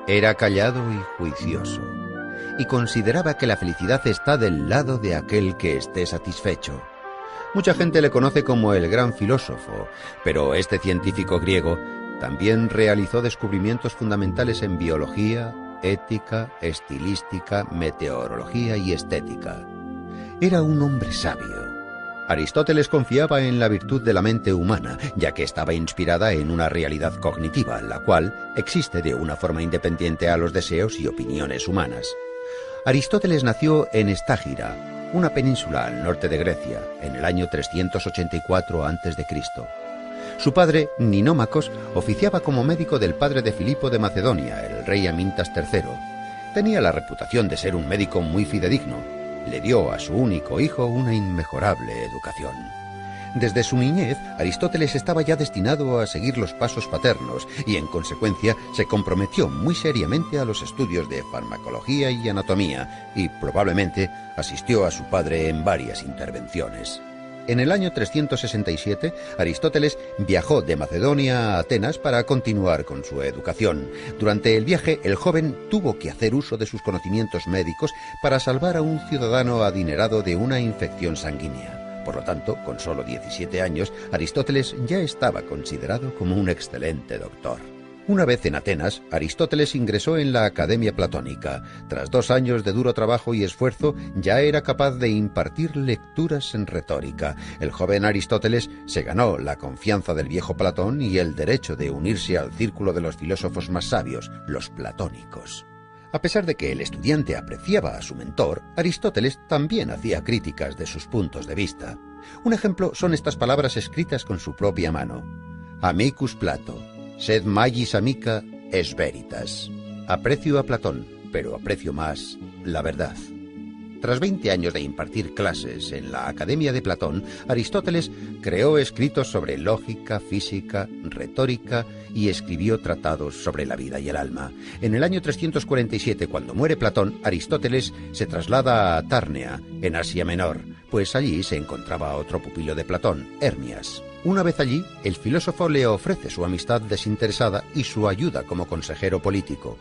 Era callado y juicioso, y consideraba que la felicidad está del lado de aquel que esté satisfecho. Mucha gente le conoce como el gran filósofo, pero este científico griego también realizó descubrimientos fundamentales en biología, ética, estilística, meteorología y estética. Era un hombre sabio. Aristóteles confiaba en la virtud de la mente humana, ya que estaba inspirada en una realidad cognitiva, la cual existe de una forma independiente a los deseos y opiniones humanas. Aristóteles nació en Estágira, una península al norte de Grecia, en el año 384 a.C. Su padre, Ninómacos, oficiaba como médico del padre de Filipo de Macedonia, el rey Amintas III. Tenía la reputación de ser un médico muy fidedigno. Le dio a su único hijo una inmejorable educación. Desde su niñez, Aristóteles estaba ya destinado a seguir los pasos paternos y, en consecuencia, se comprometió muy seriamente a los estudios de farmacología y anatomía y, probablemente, asistió a su padre en varias intervenciones. En el año 367, Aristóteles viajó de Macedonia a Atenas para continuar con su educación. Durante el viaje, el joven tuvo que hacer uso de sus conocimientos médicos para salvar a un ciudadano adinerado de una infección sanguínea. Por lo tanto, con solo 17 años, Aristóteles ya estaba considerado como un excelente doctor. Una vez en Atenas, Aristóteles ingresó en la Academia Platónica. Tras 2 años de duro trabajo y esfuerzo, ya era capaz de impartir lecturas en retórica. El joven Aristóteles se ganó la confianza del viejo Platón y el derecho de unirse al círculo de los filósofos más sabios, los platónicos. A pesar de que el estudiante apreciaba a su mentor, Aristóteles también hacía críticas de sus puntos de vista. Un ejemplo son estas palabras escritas con su propia mano. Amicus Plato. Sed magis amica es veritas. Aprecio a Platón, pero aprecio más la verdad. Tras 20 años de impartir clases en la Academia de Platón, Aristóteles creó escritos sobre lógica, física, retórica y escribió tratados sobre la vida y el alma. En el año 347, cuando muere Platón, Aristóteles se traslada a Tárnea, en Asia Menor, pues allí se encontraba otro pupilo de Platón, Hermias. Una vez allí, el filósofo le ofrece su amistad desinteresada y su ayuda como consejero político.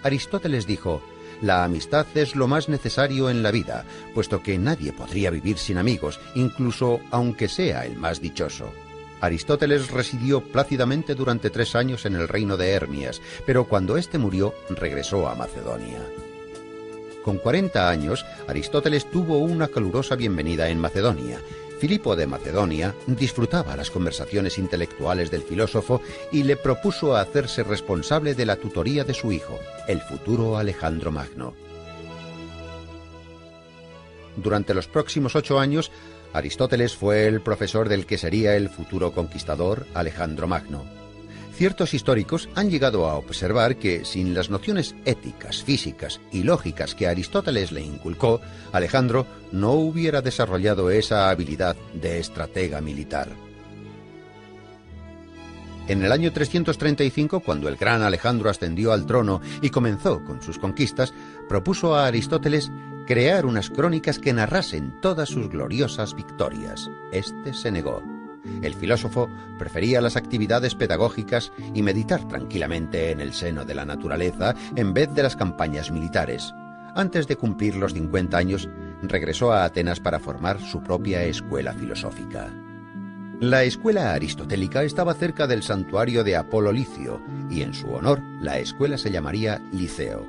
Aristóteles dijo: «La amistad es lo más necesario en la vida, puesto que nadie podría vivir sin amigos, incluso aunque sea el más dichoso». Aristóteles residió plácidamente durante 3 años en el reino de Hermias, pero cuando éste murió, regresó a Macedonia. Con 40 años, Aristóteles tuvo una calurosa bienvenida en Macedonia. Filipo de Macedonia disfrutaba las conversaciones intelectuales del filósofo y le propuso hacerse responsable de la tutoría de su hijo, el futuro Alejandro Magno. Durante los próximos 8 años, Aristóteles fue el profesor del que sería el futuro conquistador Alejandro Magno. Ciertos históricos han llegado a observar que, sin las nociones éticas, físicas y lógicas que Aristóteles le inculcó, Alejandro no hubiera desarrollado esa habilidad de estratega militar. En el año 335, cuando el gran Alejandro ascendió al trono y comenzó con sus conquistas, propuso a Aristóteles crear unas crónicas que narrasen todas sus gloriosas victorias. Este se negó. El filósofo prefería las actividades pedagógicas y meditar tranquilamente en el seno de la naturaleza en vez de las campañas militares. Antes de cumplir los 50 años, regresó a Atenas para formar su propia escuela filosófica. La escuela aristotélica estaba cerca del santuario de Apolo Licio, y en su honor la escuela se llamaría Liceo.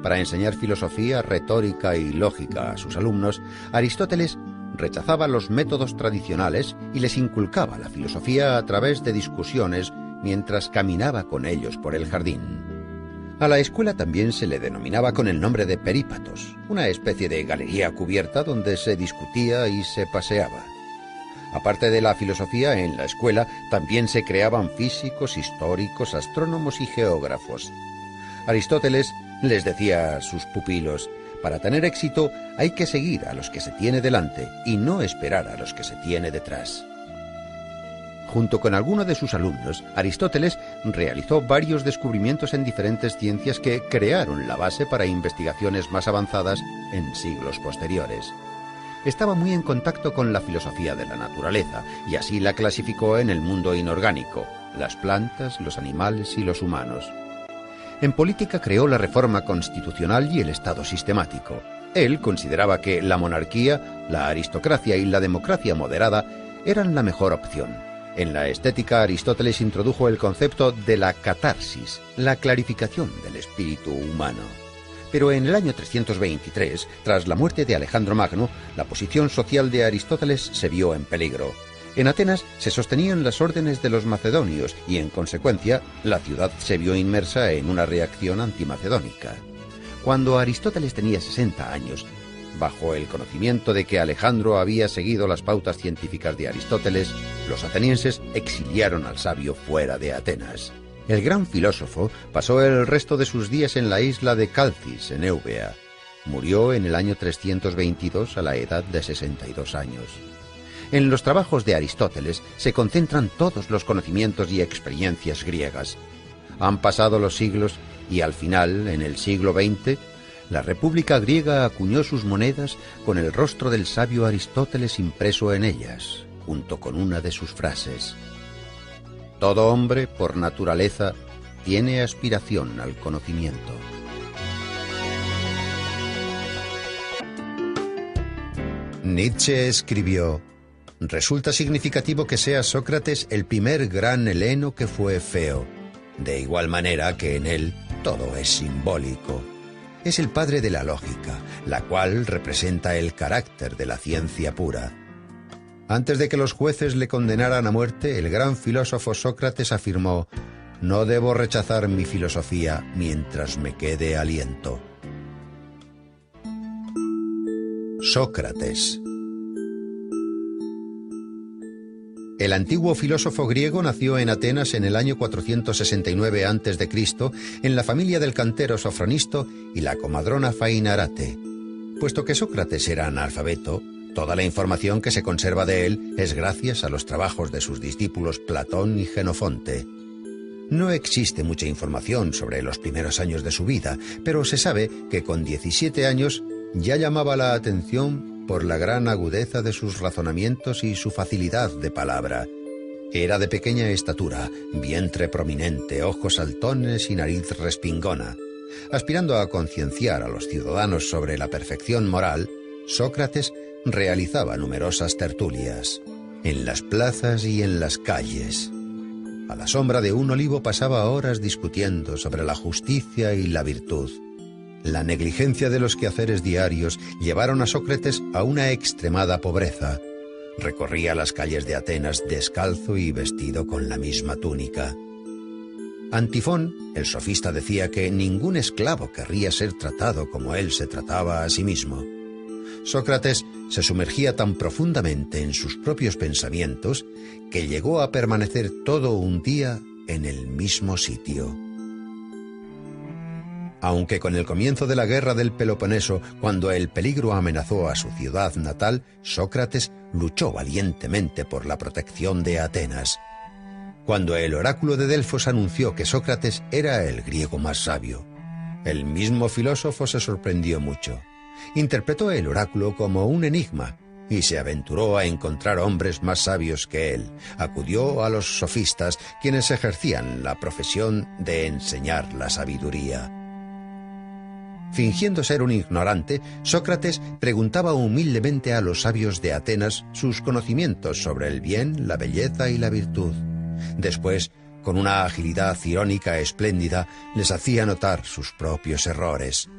Para enseñar filosofía, retórica y lógica a sus alumnos, Aristóteles rechazaba los métodos tradicionales y les inculcaba la filosofía a través de discusiones mientras caminaba con ellos por el jardín. A la escuela también se le denominaba con el nombre de perípatos, una especie de galería cubierta donde se discutía y se paseaba. Aparte de la filosofía, en la escuela también se creaban físicos, históricos, astrónomos y geógrafos. Aristóteles les decía a sus pupilos: para tener éxito hay que seguir a los que se tiene delante y no esperar a los que se tiene detrás. Junto con algunos de sus alumnos, Aristóteles realizó varios descubrimientos en diferentes ciencias que crearon la base para investigaciones más avanzadas en siglos posteriores. Estaba muy en contacto con la filosofía de la naturaleza y así la clasificó en el mundo inorgánico, las plantas, los animales y los humanos. En política creó la reforma constitucional y el Estado sistemático. Él consideraba que la monarquía, la aristocracia y la democracia moderada eran la mejor opción. En la estética, Aristóteles introdujo el concepto de la catarsis, la clarificación del espíritu humano. Pero en el año 323, tras la muerte de Alejandro Magno, la posición social de Aristóteles se vio en peligro. En Atenas se sostenían las órdenes de los macedonios y, en consecuencia, la ciudad se vio inmersa en una reacción antimacedónica. Cuando Aristóteles tenía 60 años, bajo el conocimiento de que Alejandro había seguido las pautas científicas de Aristóteles, los atenienses exiliaron al sabio fuera de Atenas. El gran filósofo pasó el resto de sus días en la isla de Calcis, en Eubea. Murió en el año 322 a la edad de 62 años. En los trabajos de Aristóteles se concentran todos los conocimientos y experiencias griegas. Han pasado los siglos y al final, en el siglo XX, la República griega acuñó sus monedas con el rostro del sabio Aristóteles impreso en ellas, junto con una de sus frases. Todo hombre, por naturaleza, tiene aspiración al conocimiento. Nietzsche escribió: resulta significativo que sea Sócrates el primer gran heleno que fue feo, de igual manera que en él todo es simbólico. Es el padre de la lógica, la cual representa el carácter de la ciencia pura. Antes de que los jueces le condenaran a muerte, el gran filósofo Sócrates afirmó: no debo rechazar mi filosofía mientras me quede aliento. Sócrates. El antiguo filósofo griego nació en Atenas en el año 469 a.C., en la familia del cantero Sofronisto y la comadrona Fainarate. Puesto que Sócrates era analfabeto, toda la información que se conserva de él es gracias a los trabajos de sus discípulos Platón y Jenofonte. No existe mucha información sobre los primeros años de su vida, pero se sabe que con 17 años ya llamaba la atención por la gran agudeza de sus razonamientos y su facilidad de palabra. Era de pequeña estatura, vientre prominente, ojos saltones y nariz respingona. Aspirando a concienciar a los ciudadanos sobre la perfección moral, Sócrates realizaba numerosas tertulias, en las plazas y en las calles. A la sombra de un olivo pasaba horas discutiendo sobre la justicia y la virtud. La negligencia de los quehaceres diarios llevaron a Sócrates a una extremada pobreza. Recorría las calles de Atenas descalzo y vestido con la misma túnica. Antifón, el sofista, decía que ningún esclavo querría ser tratado como él se trataba a sí mismo. Sócrates se sumergía tan profundamente en sus propios pensamientos que llegó a permanecer todo un día en el mismo sitio. Aunque con el comienzo de la guerra del Peloponeso, cuando el peligro amenazó a su ciudad natal, Sócrates luchó valientemente por la protección de Atenas. Cuando el oráculo de Delfos anunció que Sócrates era el griego más sabio, el mismo filósofo se sorprendió mucho. Interpretó el oráculo como un enigma y se aventuró a encontrar hombres más sabios que él. Acudió a los sofistas, quienes ejercían la profesión de enseñar la sabiduría. Fingiendo ser un ignorante, Sócrates preguntaba humildemente a los sabios de Atenas sus conocimientos sobre el bien, la belleza y la virtud. Después, con una agilidad irónica espléndida, les hacía notar sus propios errores.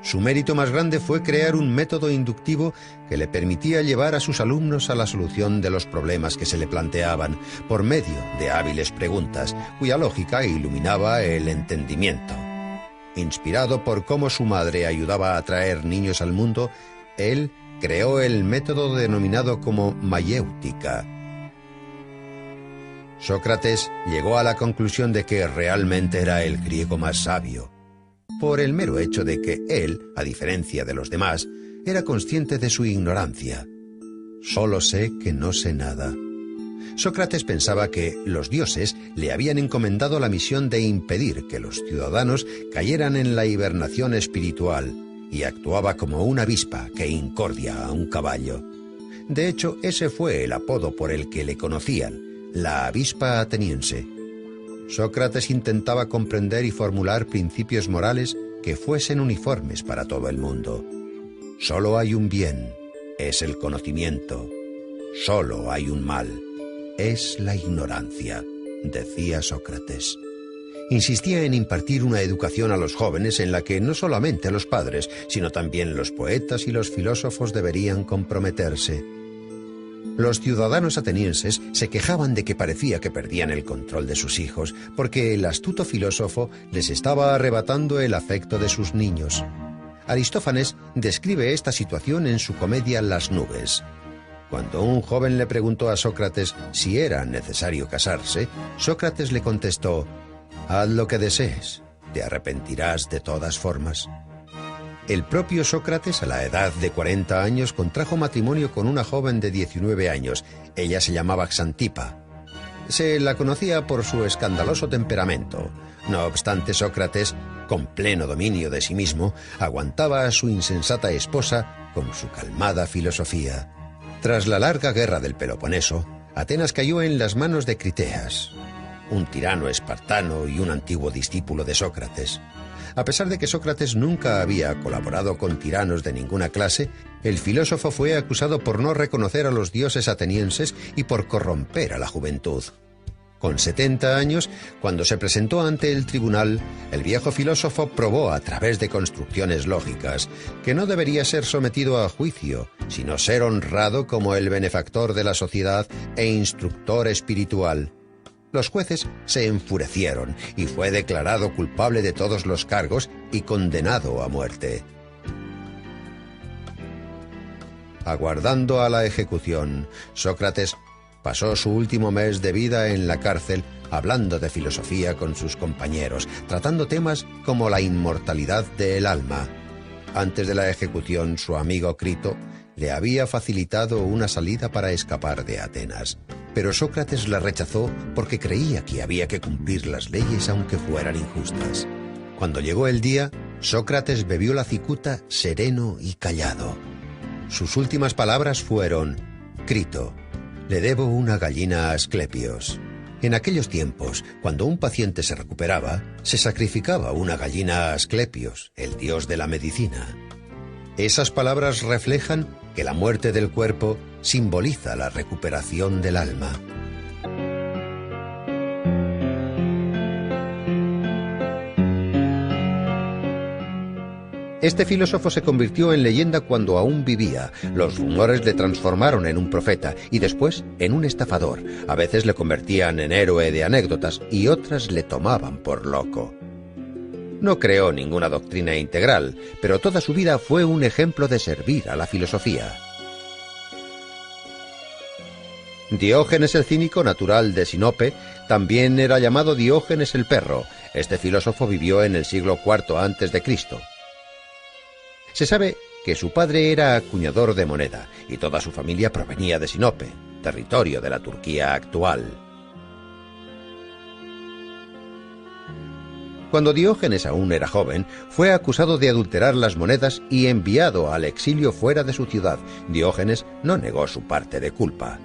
Su mérito más grande fue crear un método inductivo que le permitía llevar a sus alumnos a la solución de los problemas que se le planteaban por medio de hábiles preguntas, cuya lógica iluminaba el entendimiento. Inspirado por cómo su madre ayudaba a traer niños al mundo, él creó el método denominado como mayéutica. Sócrates llegó a la conclusión de que realmente era el griego más sabio, por el mero hecho de que él, a diferencia de los demás, era consciente de su ignorancia. Solo sé que no sé nada. Sócrates pensaba que los dioses le habían encomendado la misión de impedir que los ciudadanos cayeran en la hibernación espiritual, y actuaba como una avispa que incordia a un caballo. De hecho, ese fue el apodo por el que le conocían, la avispa ateniense. Sócrates intentaba comprender y formular principios morales que fuesen uniformes para todo el mundo. Solo hay un bien, es el conocimiento. Solo hay un mal, es la ignorancia, decía Sócrates. Insistía en impartir una educación a los jóvenes en la que no solamente los padres, sino también los poetas y los filósofos deberían comprometerse. Los ciudadanos atenienses se quejaban de que parecía que perdían el control de sus hijos, porque el astuto filósofo les estaba arrebatando el afecto de sus niños. Aristófanes describe esta situación en su comedia Las nubes. Cuando un joven le preguntó a Sócrates si era necesario casarse, Sócrates le contestó: «Haz lo que desees, te arrepentirás de todas formas». El propio Sócrates, a la edad de 40 años, contrajo matrimonio con una joven de 19 años. Ella se llamaba Xantipa. Se la conocía por su escandaloso temperamento. No obstante, Sócrates, con pleno dominio de sí mismo, aguantaba a su insensata esposa con su calmada filosofía. Tras la larga guerra del Peloponeso, Atenas cayó en las manos de Criteas, un tirano espartano y un antiguo discípulo de Sócrates. A pesar de que Sócrates nunca había colaborado con tiranos de ninguna clase, el filósofo fue acusado por no reconocer a los dioses atenienses y por corromper a la juventud. Con 70 años, cuando se presentó ante el tribunal, el viejo filósofo probó a través de construcciones lógicas que no debería ser sometido a juicio, sino ser honrado como el benefactor de la sociedad e instructor espiritual. Los jueces se enfurecieron y fue declarado culpable de todos los cargos y condenado a muerte. Aguardando a la ejecución, Sócrates pasó su último mes de vida en la cárcel hablando de filosofía con sus compañeros, tratando temas como la inmortalidad del alma. Antes de la ejecución, su amigo Crito le había facilitado una salida para escapar de Atenas. Pero Sócrates la rechazó porque creía que había que cumplir las leyes aunque fueran injustas. Cuando llegó el día, Sócrates bebió la cicuta sereno y callado. Sus últimas palabras fueron: «Crito, le debo una gallina a Asclepios». En aquellos tiempos, cuando un paciente se recuperaba, se sacrificaba una gallina a Asclepios, el dios de la medicina. Esas palabras reflejan que la muerte del cuerpo simboliza la recuperación del alma. Este filósofo se convirtió en leyenda cuando aún vivía. Los rumores le transformaron en un profeta y después en un estafador. A veces le convertían en héroe de anécdotas y otras le tomaban por loco. No creó ninguna doctrina integral, pero toda su vida fue un ejemplo de servir a la filosofía. Diógenes el cínico, natural de Sinope, también era llamado Diógenes el perro. Este filósofo vivió en el siglo IV a.C. Se sabe que su padre era acuñador de moneda y toda su familia provenía de Sinope, territorio de la Turquía actual. Cuando Diógenes aún era joven, fue acusado de adulterar las monedas y enviado al exilio fuera de su ciudad. Diógenes no negó su parte de culpa.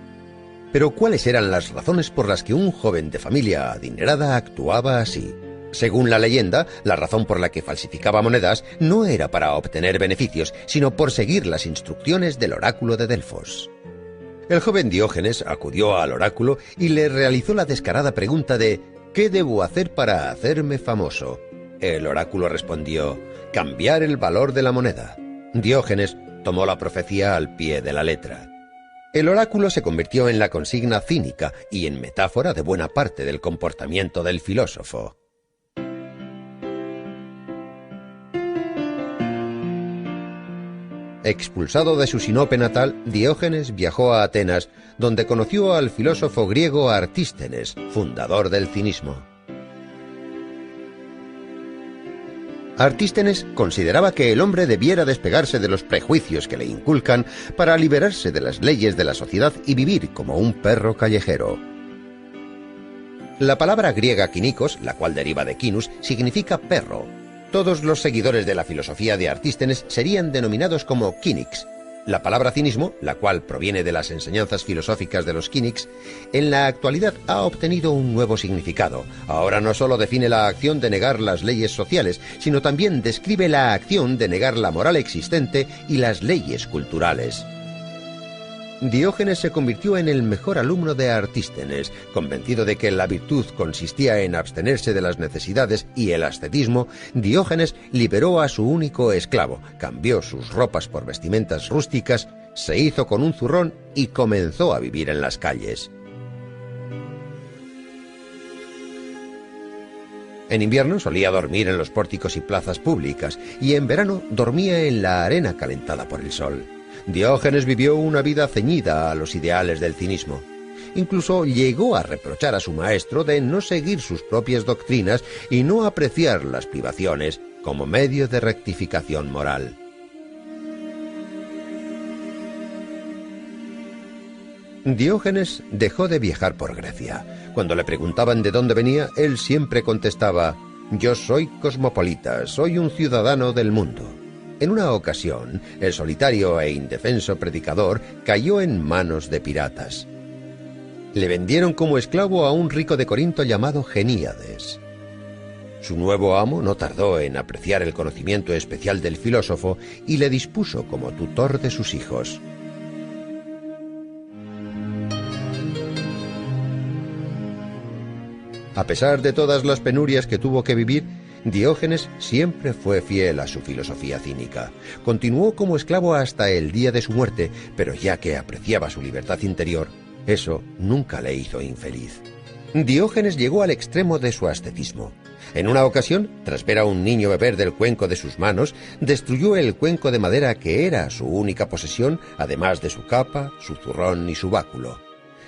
Pero ¿cuáles eran las razones por las que un joven de familia adinerada actuaba así? Según la leyenda, la razón por la que falsificaba monedas no era para obtener beneficios, sino por seguir las instrucciones del oráculo de Delfos. El joven Diógenes acudió al oráculo y le realizó la descarada pregunta de «¿Qué debo hacer para hacerme famoso?». El oráculo respondió «Cambiar el valor de la moneda». Diógenes tomó la profecía al pie de la letra. El oráculo se convirtió en la consigna cínica y en metáfora de buena parte del comportamiento del filósofo. Expulsado de su Sinope natal, Diógenes viajó a Atenas, donde conoció al filósofo griego Artístenes, fundador del cinismo. Artístenes consideraba que el hombre debiera despegarse de los prejuicios que le inculcan para liberarse de las leyes de la sociedad y vivir como un perro callejero. La palabra griega kinikos, la cual deriva de kinus, significa perro. Todos los seguidores de la filosofía de Artístenes serían denominados como kínics. La palabra cinismo, la cual proviene de las enseñanzas filosóficas de los Cynics, en la actualidad ha obtenido un nuevo significado. Ahora no solo define la acción de negar las leyes sociales, sino también describe la acción de negar la moral existente y las leyes culturales. Diógenes se convirtió en el mejor alumno de Artístenes. Convencido de que la virtud consistía en abstenerse de las necesidades y el ascetismo, Diógenes liberó a su único esclavo, cambió sus ropas por vestimentas rústicas, se hizo con un zurrón y comenzó a vivir en las calles. En invierno solía dormir en los pórticos y plazas públicas, y en verano dormía en la arena calentada por el sol. Diógenes vivió una vida ceñida a los ideales del cinismo. Incluso llegó a reprochar a su maestro de no seguir sus propias doctrinas y no apreciar las privaciones como medio de rectificación moral. Diógenes dejó de viajar por Grecia. Cuando le preguntaban de dónde venía, él siempre contestaba: «Yo soy cosmopolita, soy un ciudadano del mundo». En una ocasión, el solitario e indefenso predicador cayó en manos de piratas. Le vendieron como esclavo a un rico de Corinto llamado Geníades. Su nuevo amo no tardó en apreciar el conocimiento especial del filósofo y le dispuso como tutor de sus hijos. A pesar de todas las penurias que tuvo que vivir, Diógenes siempre fue fiel a su filosofía cínica. Continuó como esclavo hasta el día de su muerte, pero ya que apreciaba su libertad interior, eso nunca le hizo infeliz. Diógenes llegó al extremo de su ascetismo. En una ocasión, tras ver a un niño beber del cuenco de sus manos, destruyó el cuenco de madera que era su única posesión, además de su capa, su zurrón y su báculo.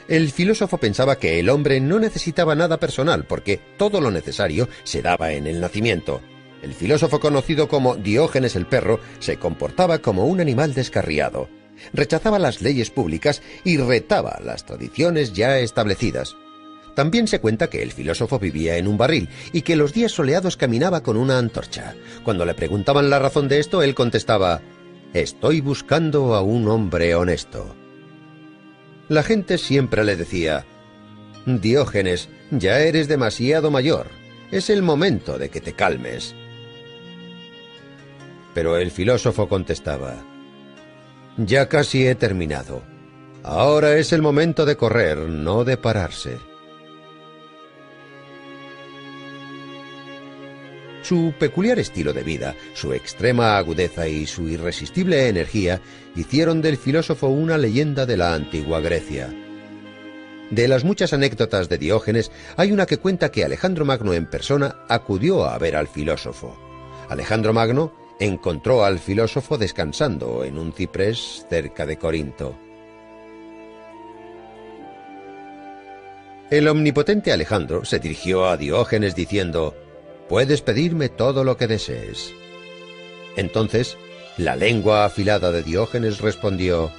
El filósofo pensaba que el hombre no necesitaba nada personal porque todo lo necesario se daba en el nacimiento. El filósofo conocido como Diógenes el perro se comportaba como un animal descarriado. Rechazaba las leyes públicas y retaba las tradiciones ya establecidas. También se cuenta que el filósofo vivía en un barril y que los días soleados caminaba con una antorcha. Cuando le preguntaban la razón de esto, él contestaba: «Estoy buscando a un hombre honesto». La gente siempre le decía: «Diógenes, ya eres demasiado mayor. Es el momento de que te calmes». Pero el filósofo contestaba: «Ya casi he terminado. Ahora es el momento de correr, no de pararse». Su peculiar estilo de vida, su extrema agudeza y su irresistible energía hicieron del filósofo una leyenda de la antigua Grecia. De las muchas anécdotas de Diógenes, hay una que cuenta que Alejandro Magno en persona acudió a ver al filósofo. Alejandro Magno encontró al filósofo descansando en un ciprés cerca de Corinto. El omnipotente Alejandro se dirigió a Diógenes diciendo: «Puedes pedirme todo lo que desees». Entonces, la lengua afilada de Diógenes respondió: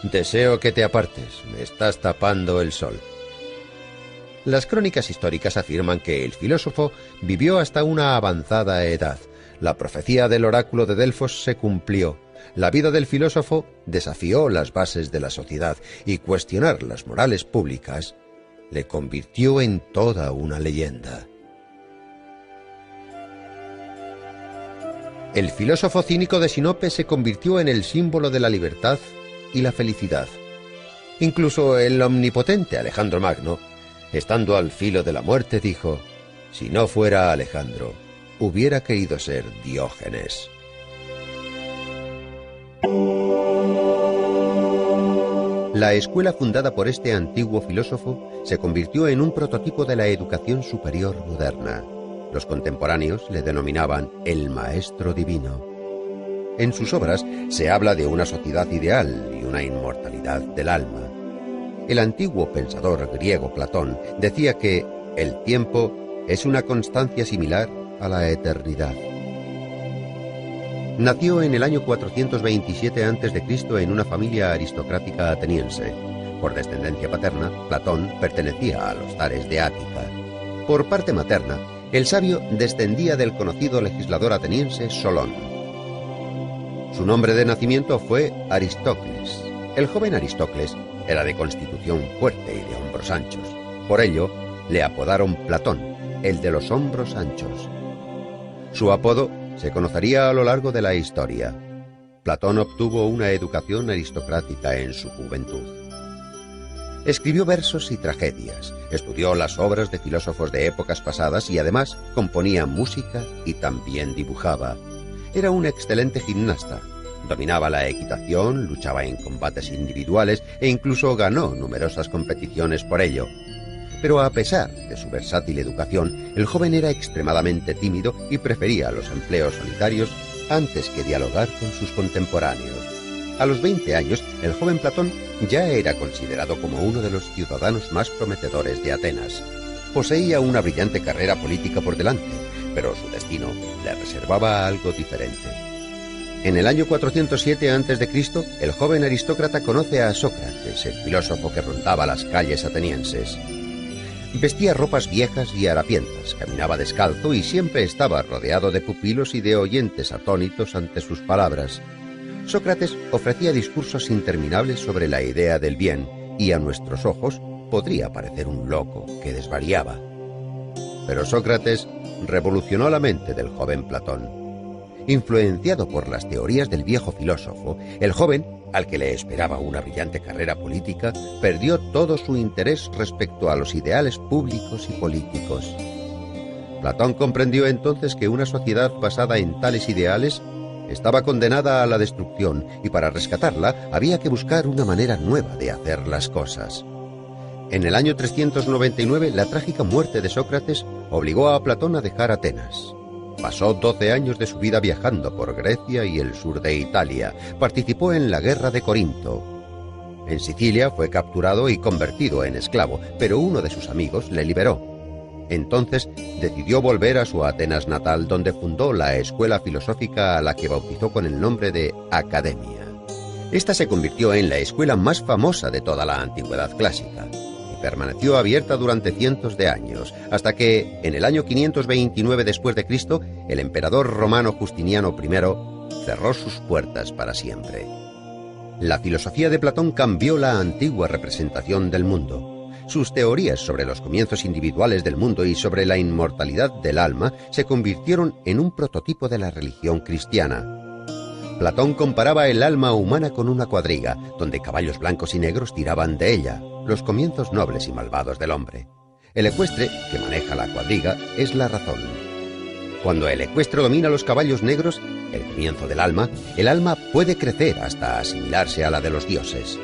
«Deseo que te apartes, me estás tapando el sol». Las crónicas históricas afirman que el filósofo vivió hasta una avanzada edad. La profecía del oráculo de Delfos se cumplió. La vida del filósofo desafió las bases de la sociedad y cuestionar las morales públicas le convirtió en toda una leyenda. El filósofo cínico de Sinope se convirtió en el símbolo de la libertad y la felicidad. Incluso el omnipotente Alejandro Magno, estando al filo de la muerte, dijo: «Si no fuera Alejandro, hubiera querido ser Diógenes». La escuela fundada por este antiguo filósofo se convirtió en un prototipo de la educación superior moderna. Los contemporáneos le denominaban el Maestro Divino. En sus obras se habla de una sociedad ideal y una inmortalidad del alma. El antiguo pensador griego Platón decía que el tiempo es una constancia similar a la eternidad. Nació en el año 427 a.C. en una familia aristocrática ateniense. Por descendencia paterna, Platón pertenecía a los zares de Ática. Por parte materna, el sabio descendía del conocido legislador ateniense Solón. Su nombre de nacimiento fue Aristócles. El joven Aristócles era de constitución fuerte y de hombros anchos. Por ello, le apodaron Platón, el de los hombros anchos. Su apodo se conocería a lo largo de la historia. Platón obtuvo una educación aristocrática en su juventud. Escribió versos y tragedias, estudió las obras de filósofos de épocas pasadas y además componía música y también dibujaba. Era un excelente gimnasta, dominaba la equitación, luchaba en combates individuales e incluso ganó numerosas competiciones por ello. Pero a pesar de su versátil educación, el joven era extremadamente tímido y prefería los empleos solitarios antes que dialogar con sus contemporáneos. A los 20 años, el joven Platón ya era considerado como uno de los ciudadanos más prometedores de Atenas. Poseía una brillante carrera política por delante, pero su destino le reservaba algo diferente. En el año 407 a.C., el joven aristócrata conoce a Sócrates, el filósofo que rondaba las calles atenienses. Vestía ropas viejas y harapientas, caminaba descalzo y siempre estaba rodeado de pupilos y de oyentes atónitos ante sus palabras. Sócrates ofrecía discursos interminables sobre la idea del bien y a nuestros ojos podría parecer un loco que desvariaba. Pero Sócrates revolucionó la mente del joven Platón. Influenciado por las teorías del viejo filósofo, el joven, al que le esperaba una brillante carrera política, perdió todo su interés respecto a los ideales públicos y políticos. Platón comprendió entonces que una sociedad basada en tales ideales estaba condenada a la destrucción y para rescatarla había que buscar una manera nueva de hacer las cosas. En el año 399, la trágica muerte de Sócrates obligó a Platón a dejar Atenas. Pasó 12 años de su vida viajando por Grecia y el sur de Italia. Participó en la guerra de Corinto. En Sicilia fue capturado y convertido en esclavo, pero uno de sus amigos le liberó. Entonces decidió volver a su Atenas natal, donde fundó la escuela filosófica a la que bautizó con el nombre de Academia. Esta se convirtió en la escuela más famosa de toda la antigüedad clásica y permaneció abierta durante cientos de años, hasta que, en el año 529 después de Cristo, el emperador romano Justiniano I cerró sus puertas para siempre. La filosofía de Platón cambió la antigua representación del mundo. Sus teorías sobre los comienzos individuales del mundo y sobre la inmortalidad del alma se convirtieron en un prototipo de la religión cristiana. Platón comparaba el alma humana con una cuadriga, donde caballos blancos y negros tiraban de ella, los comienzos nobles y malvados del hombre. El ecuestre, que maneja la cuadriga, es la razón. Cuando el ecuestre domina los caballos negros, el comienzo del alma, el alma puede crecer hasta asimilarse a la de los dioses.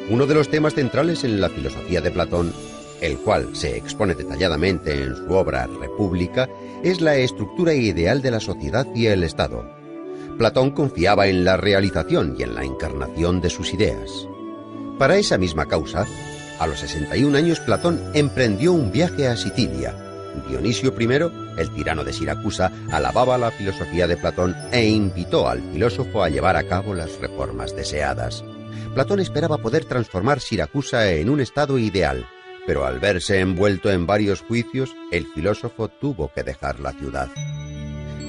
Uno de los temas centrales en la filosofía de Platón, el cual se expone detalladamente en su obra República, es la estructura ideal de la sociedad y el Estado. Platón confiaba en la realización y en la encarnación de sus ideas. Para esa misma causa, a los 61 años Platón emprendió un viaje a Sicilia. Dionisio I, el tirano de Siracusa, alababa la filosofía de Platón e invitó al filósofo a llevar a cabo las reformas deseadas. Platón esperaba poder transformar Siracusa en un estado ideal, pero al verse envuelto en varios juicios, el filósofo tuvo que dejar la ciudad.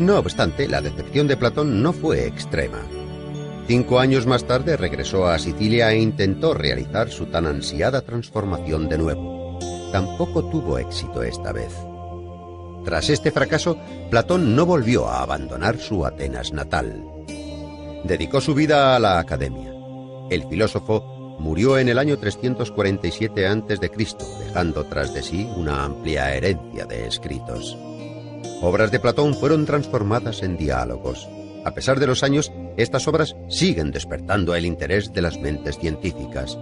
No obstante, la decepción de Platón no fue extrema. 5 años más tarde regresó a Sicilia e intentó realizar su tan ansiada transformación de nuevo. Tampoco tuvo éxito esta vez. Tras este fracaso, Platón no volvió a abandonar su Atenas natal. Dedicó su vida a la academia. El filósofo murió en el año 347 a.C., dejando tras de sí una amplia herencia de escritos. Obras de Platón fueron transformadas en diálogos. A pesar de los años, estas obras siguen despertando el interés de las mentes científicas.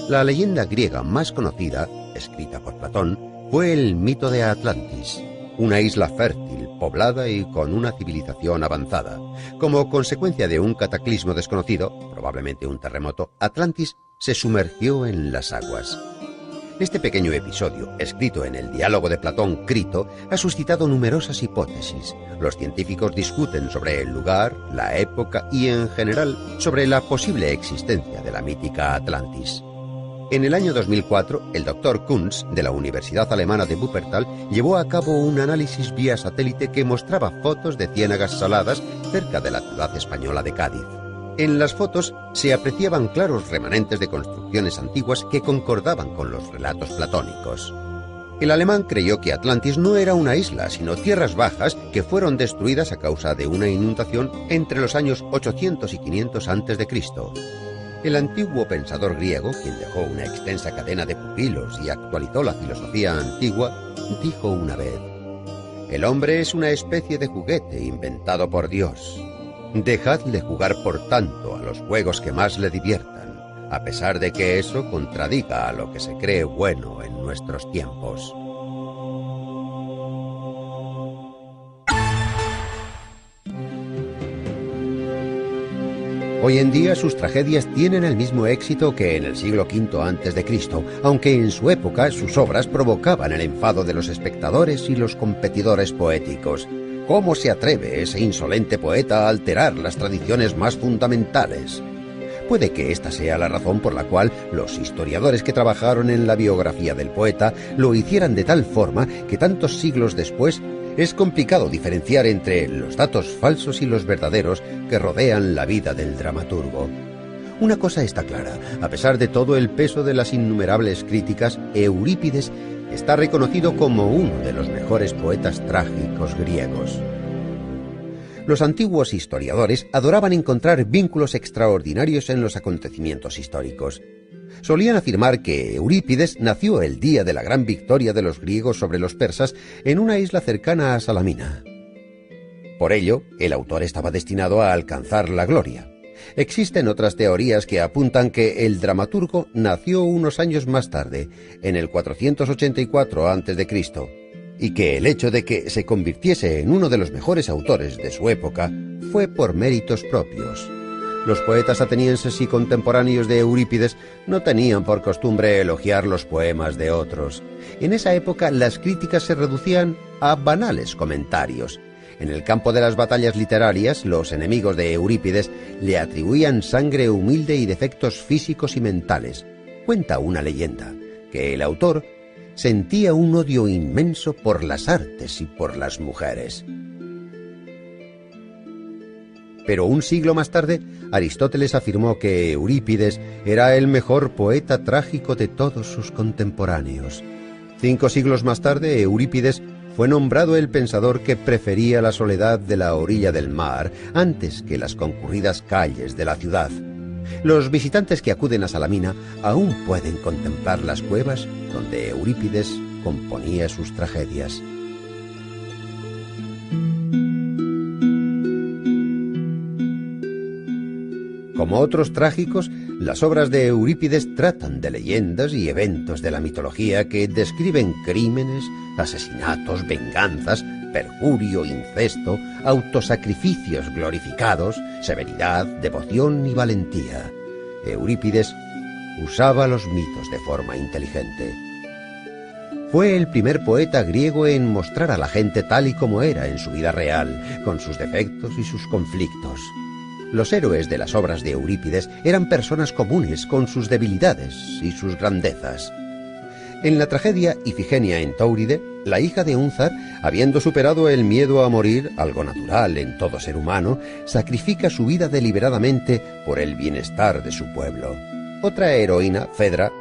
La leyenda griega más conocida, escrita por Platón, fue el mito de Atlantis, una isla fértil, poblada y con una civilización avanzada. Como consecuencia de un cataclismo desconocido, probablemente un terremoto, Atlantis se sumergió en las aguas. Este pequeño episodio, escrito en el diálogo de Platón Crito, ha suscitado numerosas hipótesis. Los científicos discuten sobre el lugar, la época y, en general, sobre la posible existencia de la mítica Atlantis. En el año 2004, el Dr. Kunz, de la Universidad Alemana de Wuppertal, llevó a cabo un análisis vía satélite que mostraba fotos de ciénagas saladas cerca de la ciudad española de Cádiz. En las fotos se apreciaban claros remanentes de construcciones antiguas que concordaban con los relatos platónicos. El alemán creyó que Atlantis no era una isla, sino tierras bajas que fueron destruidas a causa de una inundación entre los años 800 y 500 a.C. El antiguo pensador griego, quien dejó una extensa cadena de pupilos y actualizó la filosofía antigua, dijo una vez: «El hombre es una especie de juguete inventado por Dios. Dejadle jugar por tanto a los juegos que más le diviertan, a pesar de que eso contradiga a lo que se cree bueno en nuestros tiempos». Hoy en día sus tragedias tienen el mismo éxito que en el siglo V a.C., aunque en su época sus obras provocaban el enfado de los espectadores y los competidores poéticos. ¿Cómo se atreve ese insolente poeta a alterar las tradiciones más fundamentales? Puede que esta sea la razón por la cual los historiadores que trabajaron en la biografía del poeta lo hicieran de tal forma que tantos siglos después es complicado diferenciar entre los datos falsos y los verdaderos que rodean la vida del dramaturgo. Una cosa está clara: a pesar de todo el peso de las innumerables críticas, Eurípides está reconocido como uno de los mejores poetas trágicos griegos. Los antiguos historiadores adoraban encontrar vínculos extraordinarios en los acontecimientos históricos. Solían afirmar que Eurípides nació el día de la gran victoria de los griegos sobre los persas en una isla cercana a Salamina. Por ello, el autor estaba destinado a alcanzar la gloria. Existen otras teorías que apuntan que el dramaturgo nació unos años más tarde, en el 484 a.C., y que el hecho de que se convirtiese en uno de los mejores autores de su época fue por méritos propios. Los poetas atenienses y contemporáneos de Eurípides no tenían por costumbre elogiar los poemas de otros. En esa época las críticas se reducían a banales comentarios. En el campo de las batallas literarias, los enemigos de Eurípides le atribuían sangre humilde y defectos físicos y mentales. Cuenta una leyenda que el autor sentía un odio inmenso por las artes y por las mujeres. Pero un siglo más tarde, Aristóteles afirmó que Eurípides era el mejor poeta trágico de todos sus contemporáneos. 5 siglos más tarde, Eurípides fue nombrado el pensador que prefería la soledad de la orilla del mar antes que las concurridas calles de la ciudad. Los visitantes que acuden a Salamina aún pueden contemplar las cuevas donde Eurípides componía sus tragedias. Como otros trágicos, las obras de Eurípides tratan de leyendas y eventos de la mitología que describen crímenes, asesinatos, venganzas, perjurio, incesto, autosacrificios glorificados, severidad, devoción y valentía. Eurípides usaba los mitos de forma inteligente. Fue el primer poeta griego en mostrar a la gente tal y como era en su vida real, con sus defectos y sus conflictos. Los héroes de las obras de Eurípides eran personas comunes con sus debilidades y sus grandezas. En la tragedia Ifigenia en Táuride, la hija de un zar, habiendo superado el miedo a morir, algo natural en todo ser humano, sacrifica su vida deliberadamente por el bienestar de su pueblo. Otra heroína, Fedra,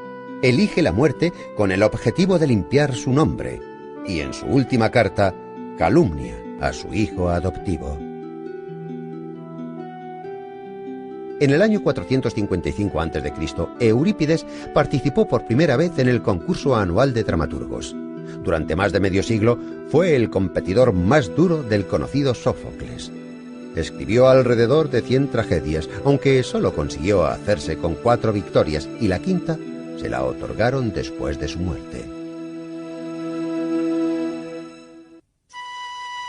elige la muerte con el objetivo de limpiar su nombre, y en su última carta calumnia a su hijo adoptivo. En el año 455 a.C., Eurípides participó por primera vez en el concurso anual de dramaturgos. Durante más de medio siglo fue el competidor más duro del conocido Sófocles. Escribió alrededor de 100 tragedias, aunque solo consiguió hacerse con 4 victorias y la quinta se la otorgaron después de su muerte.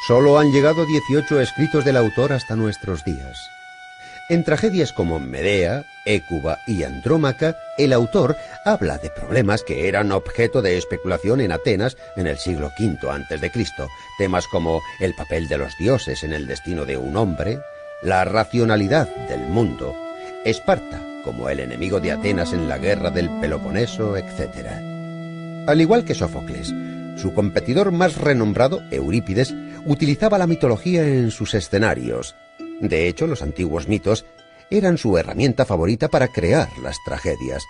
Solo han llegado 18 escritos del autor hasta nuestros días. En tragedias como Medea, Hécuba y Andrómaca, el autor habla de problemas que eran objeto de especulación en Atenas en el siglo V a.C., temas como el papel de los dioses en el destino de un hombre, la racionalidad del mundo, Esparta como el enemigo de Atenas en la guerra del Peloponeso, etc. Al igual que Sófocles, su competidor más renombrado, Eurípides, utilizaba la mitología en sus escenarios. De hecho, los antiguos mitos eran su herramienta favorita para crear las tragedias.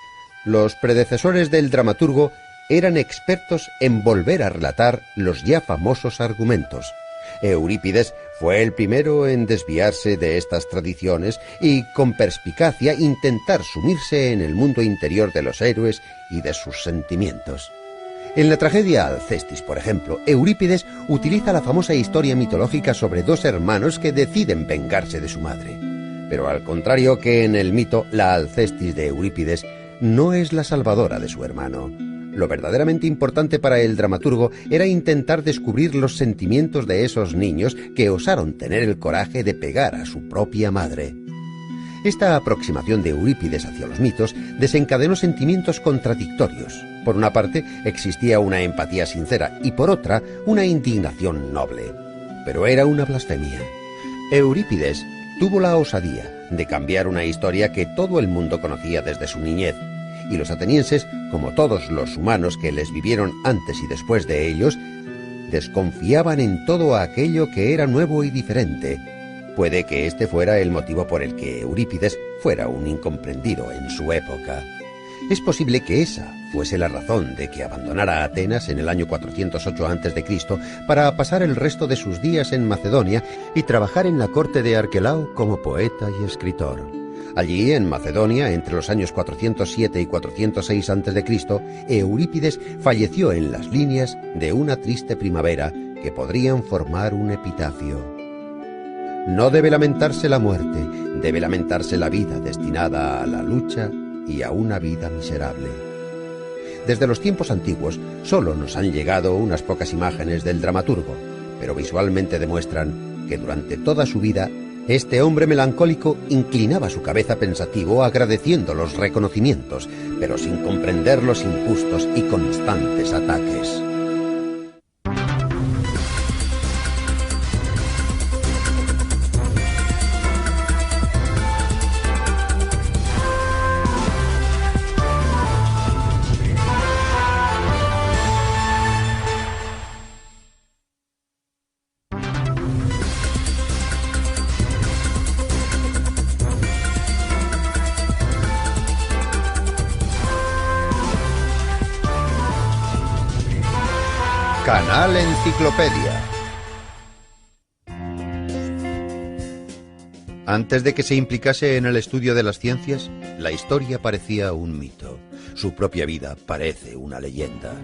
Los predecesores del dramaturgo eran expertos en volver a relatar los ya famosos argumentos. Eurípides fue el primero en desviarse de estas tradiciones y, con perspicacia, intentar sumirse en el mundo interior de los héroes y de sus sentimientos. En la tragedia Alcestis, por ejemplo, Eurípides utiliza la famosa historia mitológica sobre dos hermanos que deciden vengarse de su madre. Pero al contrario que en el mito, la Alcestis de Eurípides no es la salvadora de su hermano. Lo verdaderamente importante para el dramaturgo era intentar descubrir los sentimientos de esos niños que osaron tener el coraje de pegar a su propia madre. Esta aproximación de Eurípides hacia los mitos desencadenó sentimientos contradictorios. Por una parte, existía una empatía sincera y por otra, una indignación noble. Pero era una blasfemia. Eurípides tuvo la osadía de cambiar una historia que todo el mundo conocía desde su niñez, y los atenienses, como todos los humanos que les vivieron antes y después de ellos, desconfiaban en todo aquello que era nuevo y diferente. Puede que este fuera el motivo por el que Eurípides fuera un incomprendido en su época. Es posible que esa fuese la razón de que abandonara Atenas en el año 408 a.C. para pasar el resto de sus días en Macedonia y trabajar en la corte de Arquelao como poeta y escritor. Allí, en Macedonia, entre los años 407 y 406 a.C., Eurípides falleció en las líneas de una triste primavera que podrían formar un epitafio. No debe lamentarse la muerte, debe lamentarse la vida destinada a la lucha y a una vida miserable. Desde los tiempos antiguos solo nos han llegado unas pocas imágenes del dramaturgo, pero visualmente demuestran que durante toda su vida este hombre melancólico inclinaba su cabeza pensativo agradeciendo los reconocimientos, pero sin comprender los injustos y constantes ataques. Canal Enciclopedia. Antes de que se implicase en el estudio de las ciencias, la historia parecía un mito. Su propia vida parece una leyenda.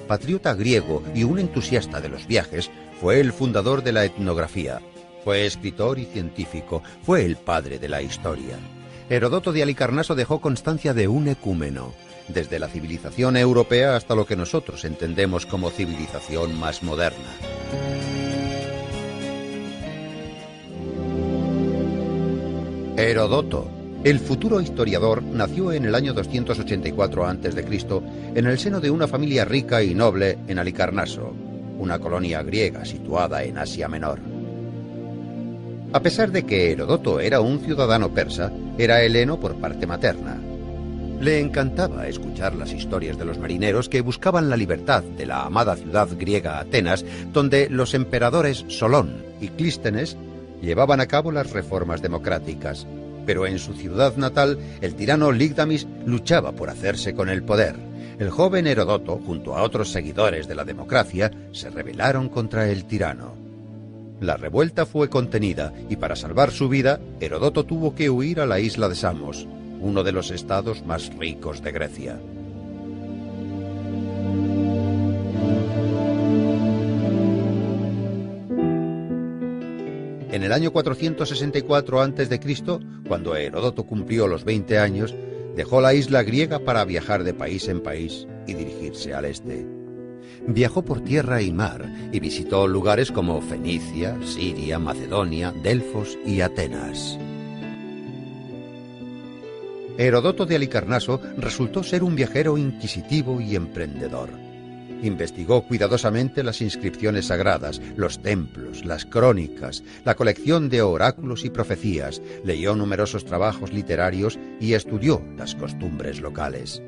Patriota griego y un entusiasta de los viajes, fue el fundador de la etnografía. Fue escritor y científico, fue el padre de la historia. Heródoto de Halicarnaso dejó constancia de un ecúmeno, desde la civilización europea hasta lo que nosotros entendemos como civilización más moderna. Heródoto, el futuro historiador, nació en el año 284 a.C. en el seno de una familia rica y noble en Halicarnaso, una colonia griega situada en Asia Menor. A pesar de que Heródoto era un ciudadano persa, era heleno por parte materna. Le encantaba escuchar las historias de los marineros que buscaban la libertad de la amada ciudad griega Atenas, donde los emperadores Solón y Clístenes llevaban a cabo las reformas democráticas. Pero en su ciudad natal, el tirano Ligdamis luchaba por hacerse con el poder. El joven Heródoto, junto a otros seguidores de la democracia, se rebelaron contra el tirano. La revuelta fue contenida y para salvar su vida, Heródoto tuvo que huir a la isla de Samos, uno de los estados más ricos de Grecia. En el año 464 a.C., cuando Heródoto cumplió los 20 años, dejó la isla griega para viajar de país en país y dirigirse al este. Viajó por tierra y mar y visitó lugares como Fenicia, Siria, Macedonia, Delfos y Atenas. Heródoto de Halicarnaso resultó ser un viajero inquisitivo y emprendedor. Investigó cuidadosamente las inscripciones sagradas, los templos, las crónicas, la colección de oráculos y profecías, leyó numerosos trabajos literarios y estudió las costumbres locales.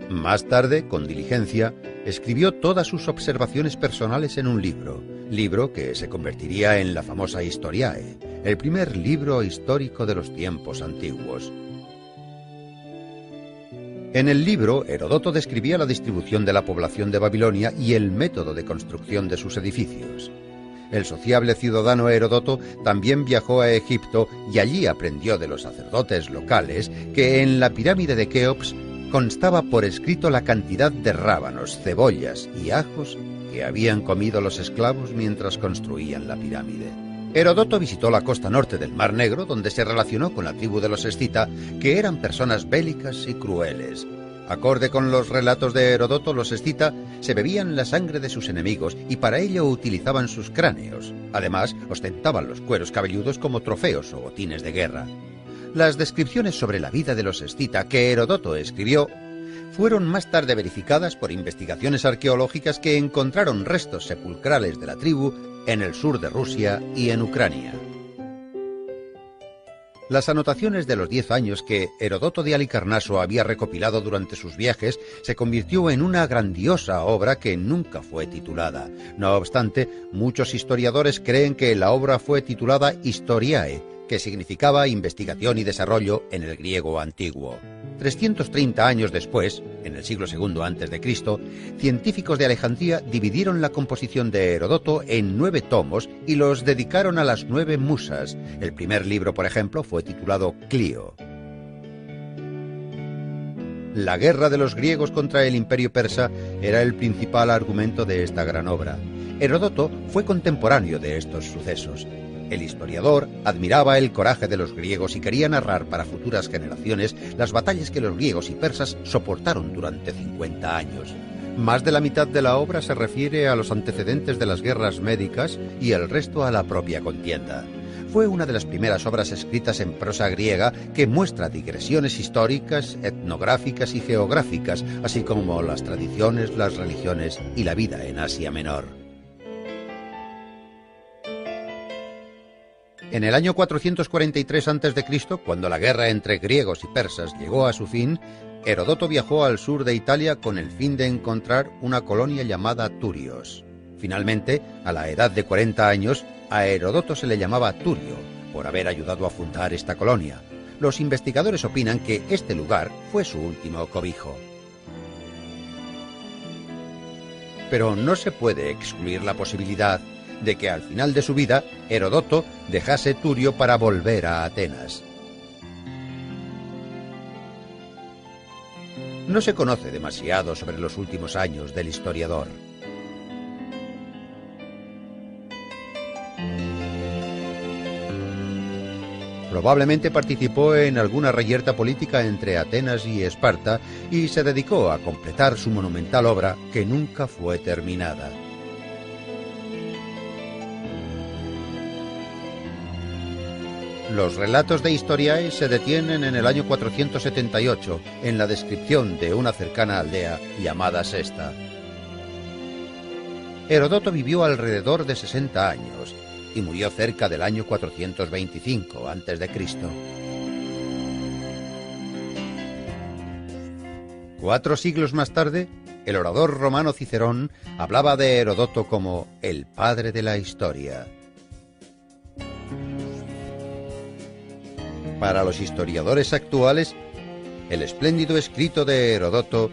Más tarde, con diligencia, escribió todas sus observaciones personales en un libro que se convertiría en la famosa Historiae, el primer libro histórico de los tiempos antiguos. En el libro, Heródoto describía la distribución de la población de Babilonia y el método de construcción de sus edificios. El sociable ciudadano Heródoto también viajó a Egipto y allí aprendió de los sacerdotes locales que en la pirámide de Keops constaba por escrito la cantidad de rábanos, cebollas y ajos que habían comido los esclavos mientras construían la pirámide. Heródoto visitó la costa norte del Mar Negro, donde se relacionó con la tribu de los escita, que eran personas bélicas y crueles. Acorde con los relatos de Heródoto, los escita se bebían la sangre de sus enemigos y para ello utilizaban sus cráneos. Además, ostentaban los cueros cabelludos como trofeos o botines de guerra. Las descripciones sobre la vida de los escita que Heródoto escribió fueron más tarde verificadas por investigaciones arqueológicas que encontraron restos sepulcrales de la tribu en el sur de Rusia y en Ucrania. Las anotaciones de los 10 años que Heródoto de Halicarnaso había recopilado durante sus viajes se convirtió en una grandiosa obra que nunca fue titulada. No obstante, muchos historiadores creen que la obra fue titulada Historiae, que significaba investigación y desarrollo en el griego antiguo. 330 años después, en el siglo II a.C., científicos de Alejandría dividieron la composición de Heródoto en 9 tomos y los dedicaron a las 9 musas. El primer libro, por ejemplo, fue titulado Clío. La guerra de los griegos contra el imperio persa era el principal argumento de esta gran obra. Heródoto fue contemporáneo de estos sucesos. El historiador admiraba el coraje de los griegos y quería narrar para futuras generaciones las batallas que los griegos y persas soportaron durante 50 años. Más de la mitad de la obra se refiere a los antecedentes de las guerras médicas y el resto a la propia contienda. Fue una de las primeras obras escritas en prosa griega que muestra digresiones históricas, etnográficas y geográficas, así como las tradiciones, las religiones y la vida en Asia Menor. En el año 443 a.C., cuando la guerra entre griegos y persas llegó a su fin, Heródoto viajó al sur de Italia con el fin de encontrar una colonia llamada Turios. Finalmente, a la edad de 40 años, a Heródoto se le llamaba Turio, por haber ayudado a fundar esta colonia. Los investigadores opinan que este lugar fue su último cobijo. Pero no se puede excluir la posibilidad de que al final de su vida Heródoto dejase Turio para volver a Atenas. No se conoce demasiado sobre los últimos años del historiador. Probablemente participó en alguna reyerta política entre Atenas y Esparta y se dedicó a completar su monumental obra que nunca fue terminada. Los relatos de Historiae se detienen en el año 478, en la descripción de una cercana aldea llamada Sesta. Heródoto vivió alrededor de 60 años y murió cerca del año 425 a.C. 4 siglos más tarde, el orador romano Cicerón hablaba de Heródoto como el padre de la historia. Para los historiadores actuales, el espléndido escrito de Heródoto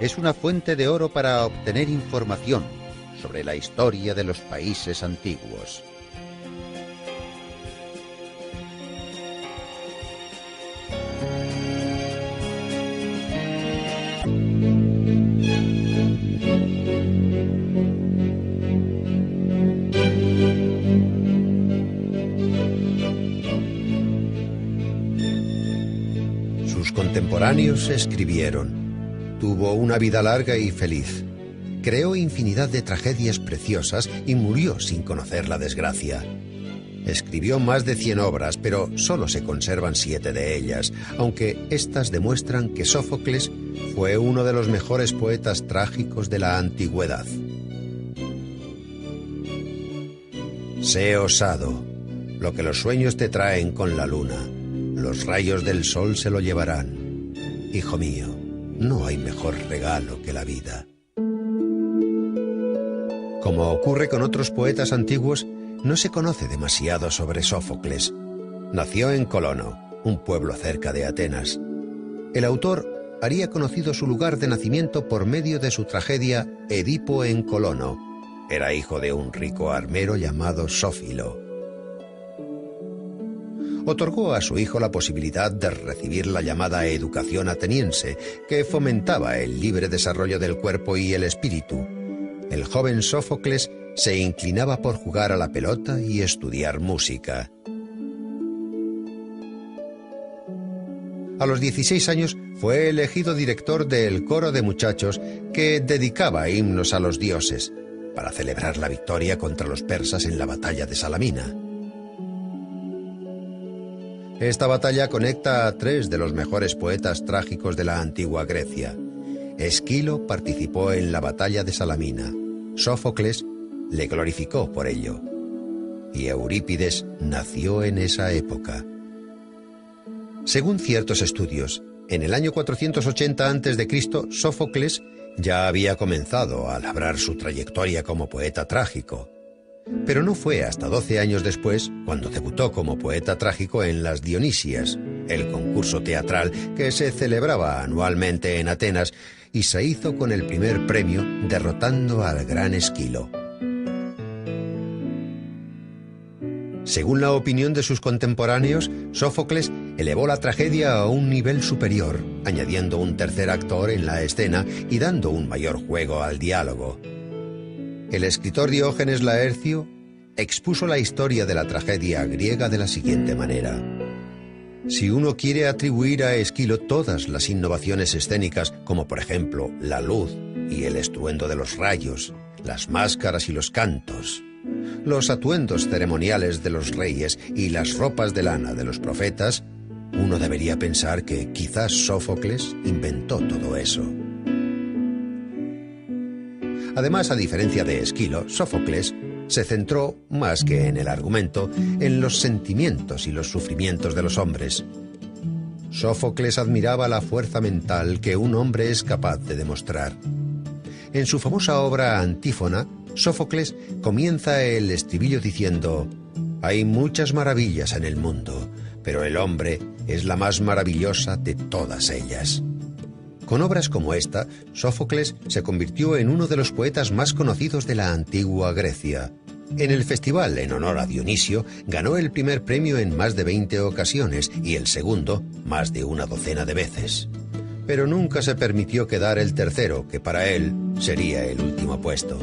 es una fuente de oro para obtener información sobre la historia de los países antiguos. Contemporáneos escribieron: tuvo una vida larga y feliz, creó infinidad de tragedias preciosas y murió sin conocer la desgracia. Escribió más de 100 obras, pero solo se conservan 7 de ellas, aunque éstas demuestran que Sófocles fue uno de los mejores poetas trágicos de la antigüedad. Sé osado. Lo que los sueños te traen con la luna, los rayos del sol se lo llevarán. Hijo mío, no hay mejor regalo que la vida. Como ocurre con otros poetas antiguos, no se conoce demasiado sobre Sófocles. Nació en Colono, un pueblo cerca de Atenas. El autor haría conocido su lugar de nacimiento por medio de su tragedia Edipo en Colono. Era hijo de un rico armero llamado Sófilo. Otorgó a su hijo la posibilidad de recibir la llamada educación ateniense, que fomentaba el libre desarrollo del cuerpo y el espíritu. El joven Sófocles se inclinaba por jugar a la pelota y estudiar música. A los 16 años fue elegido director del coro de muchachos que dedicaba himnos a los dioses, para celebrar la victoria contra los persas en la batalla de Salamina. Esta batalla conecta a 3 de los mejores poetas trágicos de la antigua Grecia. Esquilo participó en la batalla de Salamina. Sófocles le glorificó por ello. Y Eurípides nació en esa época. Según ciertos estudios, en el año 480 a.C., Sófocles ya había comenzado a labrar su trayectoria como poeta trágico. Pero no fue hasta 12 años después cuando debutó como poeta trágico en las Dionisias, el concurso teatral que se celebraba anualmente en Atenas, y se hizo con el primer premio derrotando al gran Esquilo. Según la opinión de sus contemporáneos, Sófocles elevó la tragedia a un nivel superior, añadiendo un tercer actor en la escena y dando un mayor juego al diálogo. El escritor Diógenes Laercio expuso la historia de la tragedia griega de la siguiente manera. Si uno quiere atribuir a Esquilo todas las innovaciones escénicas, como por ejemplo la luz y el estruendo de los rayos, las máscaras y los cantos, los atuendos ceremoniales de los reyes y las ropas de lana de los profetas, uno debería pensar que quizás Sófocles inventó todo eso. Además, a diferencia de Esquilo, Sófocles se centró, más que en el argumento, en los sentimientos y los sufrimientos de los hombres. Sófocles admiraba la fuerza mental que un hombre es capaz de demostrar. En su famosa obra Antífona, Sófocles comienza el estribillo diciendo: «Hay muchas maravillas en el mundo, pero el hombre es la más maravillosa de todas ellas». Con obras como esta, Sófocles se convirtió en uno de los poetas más conocidos de la antigua Grecia. En el festival en honor a Dionisio ganó el primer premio en más de 20 ocasiones y el segundo más de una docena de veces. Pero nunca se permitió quedar el tercero, que para él sería el último puesto.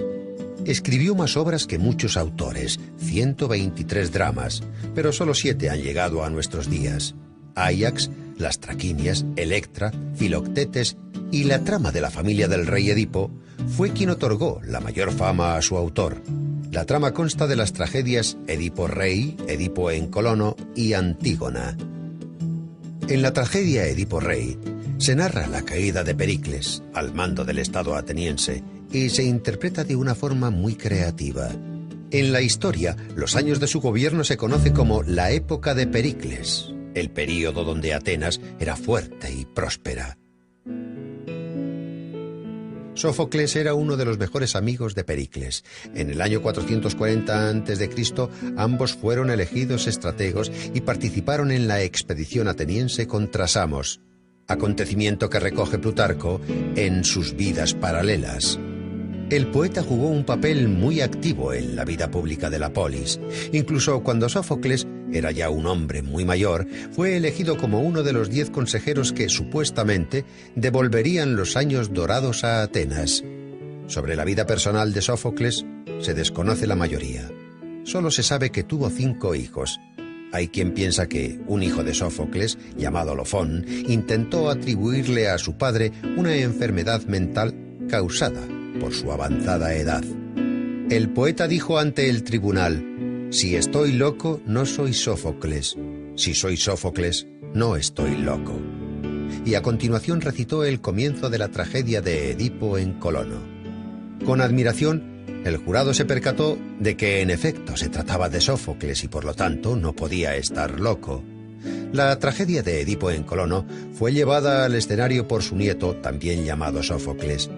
Escribió más obras que muchos autores, 123 dramas, pero solo 7 han llegado a nuestros días. Áyax, las Traquinias, Electra, Filoctetes y la trama de la familia del rey Edipo fue quien otorgó la mayor fama a su autor. La trama consta de las tragedias Edipo Rey, Edipo en Colono y Antígona. En la tragedia Edipo Rey se narra la caída de Pericles al mando del Estado ateniense y se interpreta de una forma muy creativa. En la historia, los años de su gobierno se conoce como la época de Pericles, el período donde Atenas era fuerte y próspera. Sófocles era uno de los mejores amigos de Pericles. En el año 440 a.C., ambos fueron elegidos estrategos y participaron en la expedición ateniense contra Samos, acontecimiento que recoge Plutarco en sus Vidas Paralelas. El poeta jugó un papel muy activo en la vida pública de la polis. Incluso cuando Sófocles era ya un hombre muy mayor, fue elegido como uno de los 10 consejeros que, supuestamente, devolverían los años dorados a Atenas. Sobre la vida personal de Sófocles se desconoce la mayoría. Solo se sabe que tuvo 5 hijos. Hay quien piensa que un hijo de Sófocles, llamado Lofón, intentó atribuirle a su padre una enfermedad mental causada por su avanzada edad. El poeta dijo ante el tribunal: Si estoy loco, no soy Sófocles. Si soy Sófocles, no estoy loco. Y a continuación recitó el comienzo de la tragedia de Edipo en Colono. Con admiración, el jurado se percató de que en efecto se trataba de Sófocles y por lo tanto no podía estar loco. La tragedia de Edipo en Colono fue llevada al escenario por su nieto, también llamado Sófocles.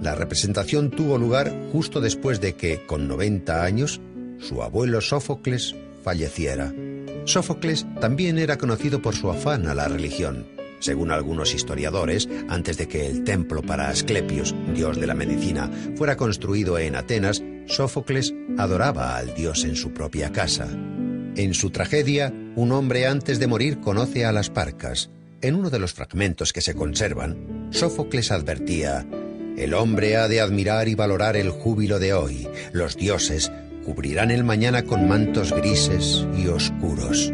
La representación tuvo lugar justo después de que, con 90 años, su abuelo Sófocles falleciera. Sófocles también era conocido por su afán a la religión. Según algunos historiadores, antes de que el templo para Asclepios, dios de la medicina, fuera construido en Atenas, Sófocles adoraba al dios en su propia casa. En su tragedia, un hombre antes de morir conoce a las Parcas. En uno de los fragmentos que se conservan, Sófocles advertía: «El hombre ha de admirar y valorar el júbilo de hoy. Los dioses cubrirán el mañana con mantos grises y oscuros».